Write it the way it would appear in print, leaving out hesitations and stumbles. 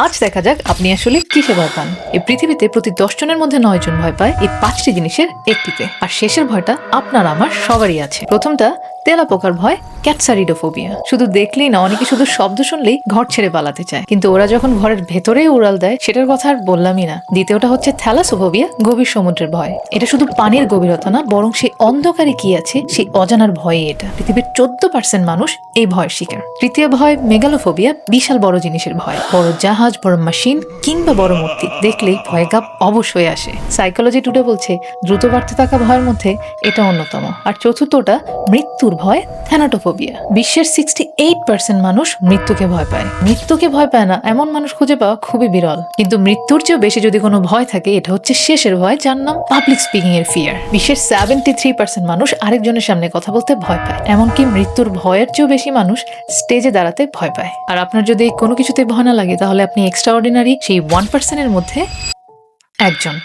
আজ দেখা যাক আপনি আসলে কিসে ভয় পান। এই পৃথিবীতে প্রতি 10 জনের মধ্যে 9 জন ভয় পায় এই 5টি জিনিসের একটিতে। আর শেষের ভয়টা আপনার আমার সবারই আছে। প্রথমটা তেলাপোকার ভয়, ক্যাটসারিডোফোবিয়া। শুধু দেখলেই না, অনেকে শুধু শব্দ শুনলেই ঘর ছেড়ে পালাতে চায়, কিন্তু ওরা যখন ঘরের ভেতরেই উড়াল দেয় সেটার কথা আর বললামই না। দ্বিতীয়টা হচ্ছে থ্যালাসোফোবিয়া, গভীর সমুদ্রের ভয়। এটা শুধু পানির গভীরতা না, বরং সেই অন্ধকারে কি আছে সেই অজানার ভয়ই এটা। পৃথিবীর 14% মানুষ এই ভয়ের শিকার। তৃতীয় ভয় মেগালোফোবিয়া, বিশাল বড় জিনিসের ভয়। বড় জাহাজ, বড় মেশিন কিংবা বড় মূর্তি দেখলেই ভয় কাঁপ অবশ্যই আসে। সাইকোলজি টুডে বলছে দ্রুত বাড়তে থাকা ভয়ের মধ্যে এটা অন্যতম। আর চতুর্থটা মৃত্যুর ভয়, থ্যানাটোফোবিয়া। বিশ্বের 68% মানুষ মৃত্যুকে ভয় পায়। মৃত্যুকে ভয় পায় না এমন মানুষ খুঁজে পাওয়া খুবই বিরল। কিন্তু মৃত্যুর চেয়েও বেশি যদি কোনো ভয় থাকে, এটা হচ্ছে শেষের ভয়, যার নাম পাবলিক স্পিকিং এর ফিয়ার। বিশ্বের 73% মানুষ আরেকজনের সামনে কথা বলতে ভয় পায়। এমনকি মৃত্যুর ভয়ের চেয়েও বেশি মানুষ স্টেজে দাঁড়াতে ভয় পায়। আর আপনার যদি কোনো কিছুতে ভয় না লাগে, তাহলে আপনি এক্সট্রাঅর্ডিনারি সেই 1% এর মধ্যে একজন।